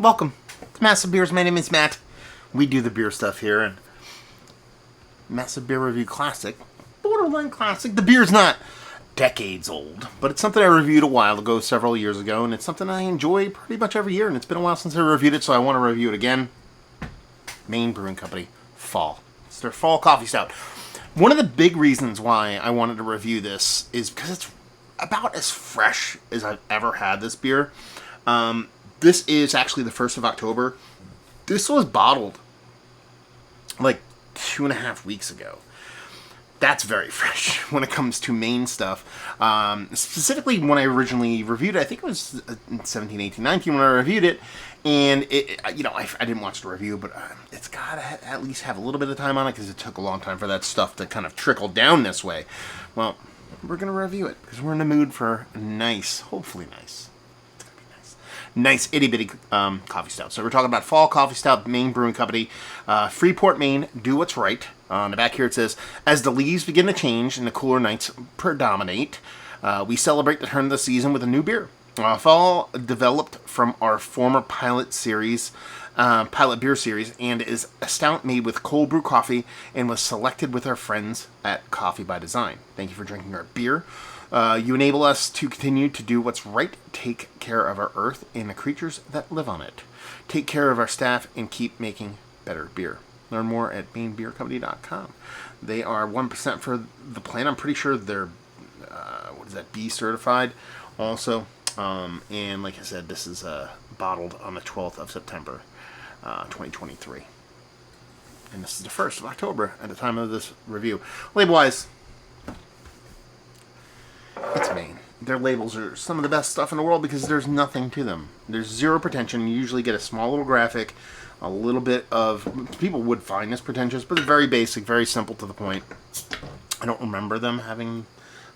Welcome to Massive Beers. My name is Matt. We do the beer stuff here, and Massive Beer Review Classic, borderline classic. The beer's not decades old, but it's something I reviewed a while ago, several years ago, and it's something I enjoy pretty much every year, and it's been a while since I reviewed it, so I want to review it again. Maine Brewing Company, Fall. It's their Fall Coffee Stout. One of the big reasons why I wanted to review this is because it's about as fresh as I've ever had this beer. This is actually the 1st of October. This was bottled like 2.5 weeks ago. That's very fresh when it comes to Maine stuff. Specifically, when I originally reviewed it, I think it was in 17, 18, 19 when I reviewed it. And, I didn't watch the review, but it's got to at least have a little bit of time on it because it took a long time for that stuff to kind of trickle down this way. Well, we're going to review it because we're in the mood for a nice, hopefully nice, nice itty-bitty coffee stout. So we're talking about Fall Coffee Stout, Maine Brewing Company, Freeport, Maine. Do what's right. On the back here it says, as the leaves begin to change and the cooler nights predominate, we celebrate the turn of the season with a new beer. Fall developed from our former pilot beer series, and is a stout made with cold brew coffee and was selected with our friends at Coffee by Design. Thank you for drinking our beer. You enable us to continue to do what's right, take care of our earth and the creatures that live on it, take care of our staff, and keep making better beer. Learn more at mainbeercompany.com. They are 1% for the plant. I'm pretty sure they're, B certified also. And like I said, this is bottled on the 12th of September, 2023. And this is the 1st of October at the time of this review. Label-wise, it's Maine. Their labels are some of the best stuff in the world because there's nothing to them. There's zero pretension. You usually get a small little graphic, a little bit of... People would find this pretentious, but it's very basic, very simple to the point. I don't remember them having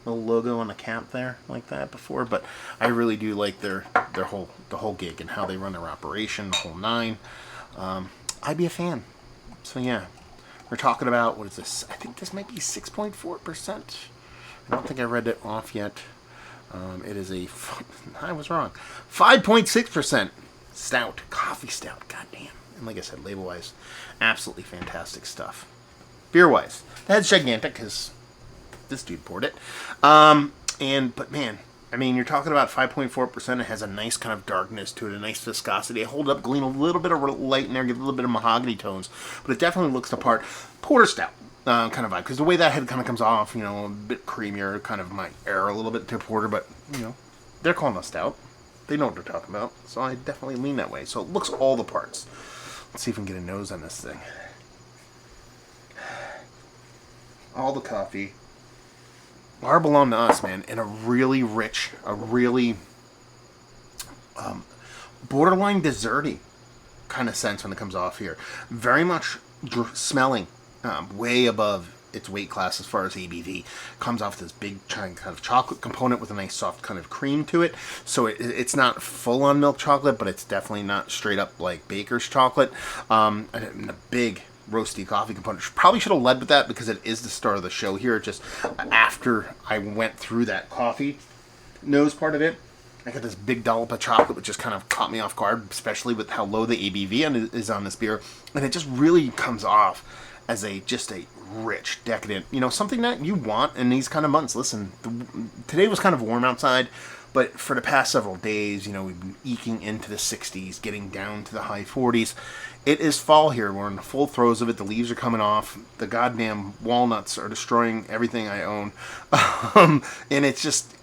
the logo on the cap there like that before, but I really do like the whole gig and how they run their operation, the whole nine. I'd be a fan. So yeah, we're talking about, what is this? I think this might be 6.4%. I don't think I read it off yet. It is I was wrong. 5.6% stout, coffee stout. Goddamn. And like I said, label-wise, absolutely fantastic stuff. Beer-wise, the head's gigantic because this dude poured it. But man, I mean, you're talking about 5.4%. It has a nice kind of darkness to it, a nice viscosity. I hold up, glean a little bit of light in there, get a little bit of mahogany tones, but it definitely looks the part. Porter stout kind of vibe, because the way that head kind of comes off, a bit creamier, kind of might air a little bit to porter, but they're calling us stout. They know what they're talking about, so I definitely lean that way. So it looks all the parts. Let's see if we can get a nose on this thing. All the coffee. Our belong to us, man, in a really rich, borderline desserty kind of sense when it comes off here. Very much smelling way above its weight class as far as ABV. Comes off this big kind of chocolate component with a nice soft kind of cream to it. So it's not full on milk chocolate, but it's definitely not straight up like baker's chocolate. And a big roasty coffee component. Probably should have led with that because it is the start of the show here. Just after I went through that coffee nose part of it, I got this big dollop of chocolate, which just kind of caught me off guard, especially with how low the ABV is on this beer. And it just really comes off as just a rich, decadent, something that you want in these kind of months. Listen, today was kind of warm outside, but for the past several days, we've been eking into the 60s, getting down to the high 40s. It is fall here. We're in the full throes of it. The leaves are coming off. The goddamn walnuts are destroying everything I own. And it just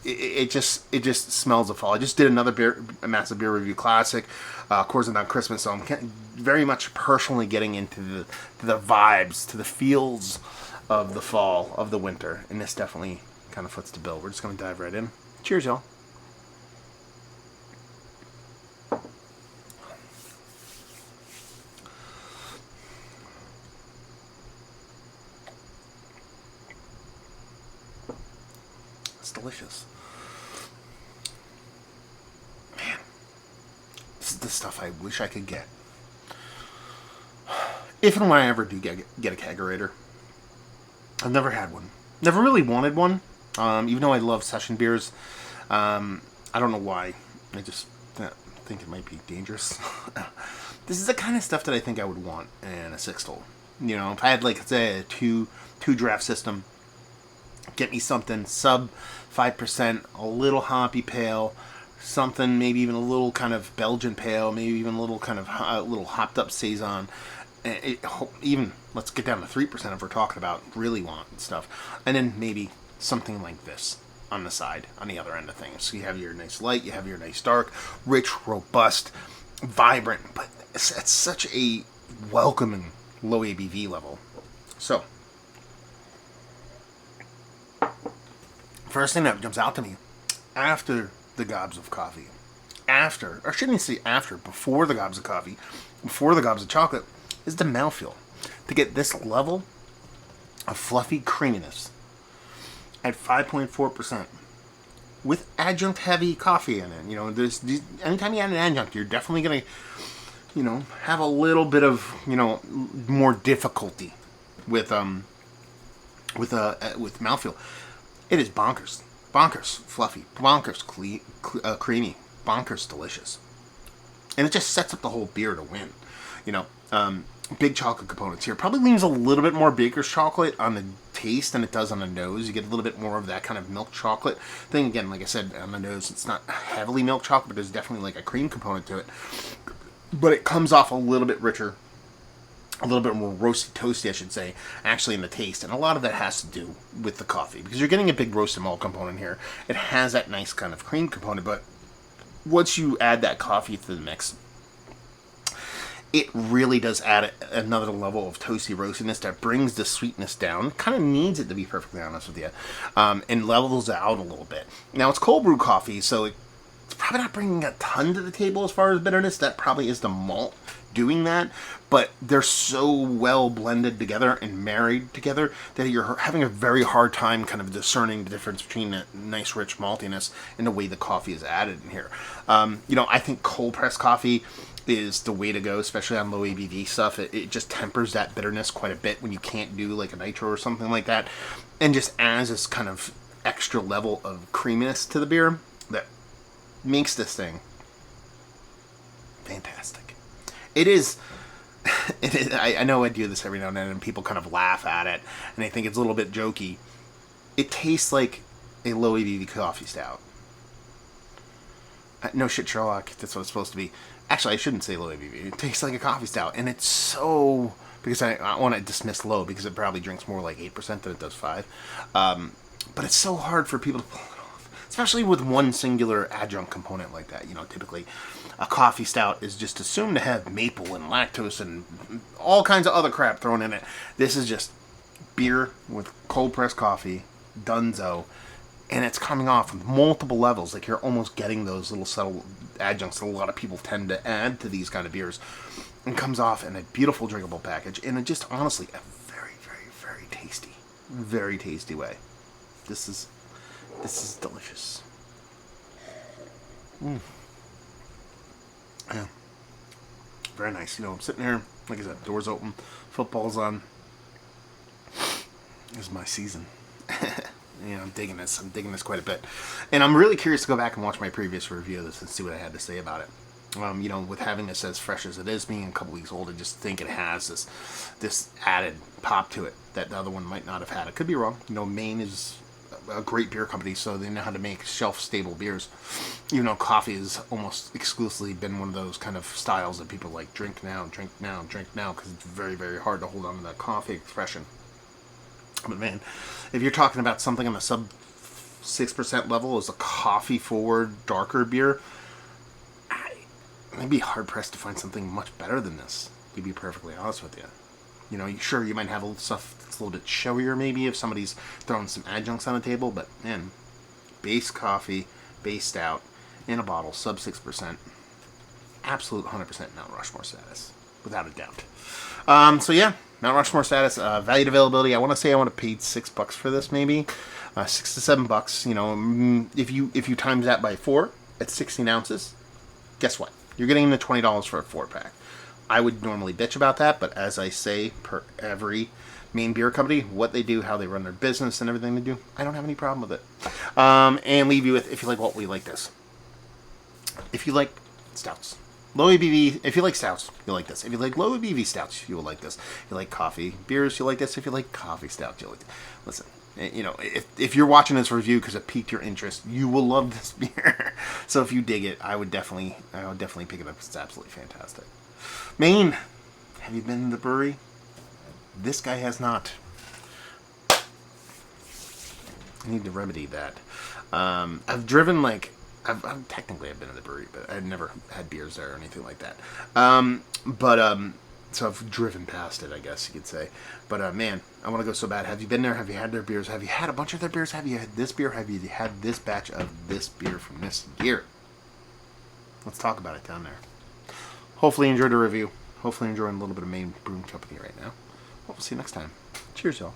smells of fall. I just did a Massive Beer Review Classic, Coors on Christmas, so I'm very much personally getting into the vibes, to the feels of the fall, of the winter. And this definitely kind of foots the bill. We're just going to dive right in. Cheers, y'all. Delicious. Man, this is the stuff I wish I could get. If and when I ever do get a kegerator. I've never had one. Never really wanted one. Even though I love session beers. I don't know why. I just think it might be dangerous. This is the kind of stuff that I think I would want in a 6-hole. You know, if I had, like, say, a two draft system, get me something sub 5%, a little hoppy pale, something maybe even a little kind of Belgian pale, maybe even a little kind of little hopped up saison. Even let's get down to 3% if we're talking about really want stuff, and then maybe something like this on the side, on the other end of things. So you have your nice light, you have your nice dark, rich, robust, vibrant, but it's at such a welcoming low ABV level. So, first thing that jumps out to me after the gobs of coffee, or shouldn't I say after, before the gobs of coffee, before the gobs of chocolate, is the mouthfeel. To get this level of fluffy creaminess at 5.4% with adjunct heavy coffee in it. You know, anytime you add an adjunct, you're definitely going to, you know, have a little bit of, you know, more difficulty with mouthfeel. It is bonkers fluffy, bonkers creamy, bonkers delicious, and it just sets up the whole beer to win. You know, big chocolate components here. Probably leans a little bit more baker's chocolate on the taste than it does on the nose. You get a little bit more of that kind of milk chocolate thing. Again, like I said, on the nose, it's not heavily milk chocolate, but there's definitely like a cream component to it. But it comes off a little bit richer, a little bit more roasty, toasty, I should say, actually in the taste. And a lot of that has to do with the coffee, because you're getting a big roasted malt component here. It has that nice kind of cream component, but once you add that coffee to the mix, it really does add another level of toasty roastiness that brings the sweetness down. Kind of needs it, to be perfectly honest with you, and levels out a little bit. Now, it's cold brew coffee, so it's probably not bringing a ton to the table as far as bitterness. That probably is the malt doing that, but they're so well blended together and married together that you're having a very hard time kind of discerning the difference between that nice rich maltiness and the way the coffee is added in here. You know, I think cold pressed coffee is the way to go, especially on low ABV stuff. It just tempers that bitterness quite a bit when you can't do like a nitro or something like that, and just adds this kind of extra level of creaminess to the beer that makes this thing fantastic. It is. I know I do this every now and then, and people kind of laugh at it, and they think it's a little bit jokey. It tastes like a low ABV coffee stout. No shit, Sherlock. That's what it's supposed to be. Actually, I shouldn't say low ABV. It tastes like a coffee stout, and it's so... Because I want to dismiss low, because it probably drinks more like 8% than it does 5. But it's so hard for people to pull it off, especially with one singular adjunct component like that. You know, typically a coffee stout is just assumed to have maple and lactose and all kinds of other crap thrown in it. This is just beer with cold pressed coffee, dunzo, and it's coming off with multiple levels. Like, you're almost getting those little subtle adjuncts that a lot of people tend to add to these kind of beers, and comes off in a beautiful drinkable package, and it just honestly a very, very, very tasty way. This is delicious. Yeah, very nice. You know, I'm sitting here, like I said, doors open, football's on. This is my season. You know, I'm digging this quite a bit, and I'm really curious to go back and watch my previous review of this and see what I had to say about it. You know, with having this as fresh as it is, being a couple weeks old, I just think it has this added pop to it that the other one might not have had. I could be wrong. You know, Maine is a great beer company, so they know how to make shelf-stable beers. Even though coffee has almost exclusively been one of those kind of styles that people like drink now, because it's very, very hard to hold on to that coffee expression. But man, if you're talking about something on the sub 6% level as a coffee-forward, darker beer, I'd be hard-pressed to find something much better than this, to be perfectly honest with you. You know, sure, you might have a little stuff that's a little bit showier, maybe, if somebody's throwing some adjuncts on the table, but man, base coffee, base stout, in a bottle, sub 6%, absolute 100% Mount Rushmore status, without a doubt. So yeah, Mount Rushmore status, valued availability. I want to say I want to pay $6 for this, maybe $6 to $7. You know, if you times that by 4 at 16 ounces, guess what? You're getting the $20 for a 4-pack. I would normally bitch about that, but as I say, per every Maine beer company, what they do, how they run their business, and everything they do, I don't have any problem with it. And leave you with, if you like what we like this. If you like stouts. Low ABV, if you like stouts, you'll like this. If you like low ABV stouts, you will like this. If you like coffee beers, you'll like this. If you like coffee stouts, you'll like this. Listen, you know, if you're watching this review because it piqued your interest, you will love this beer. So if you dig it, I would definitely pick it up. It's absolutely fantastic. Maine, have you been to the brewery? This guy has not. I need to remedy that. I've driven I've technically I've been to the brewery, but I've never had beers there or anything like that. So I've driven past it, I guess you could say. But man, I want to go so bad. Have you been there? Have you had their beers? Have you had a bunch of their beers? Have you had this beer? Have you had this batch of this beer from this year? Let's talk about it down there. Hopefully you enjoyed the review. Hopefully you're enjoying a little bit of Maine Brewing Company right now. We'll see you next time. Cheers, y'all.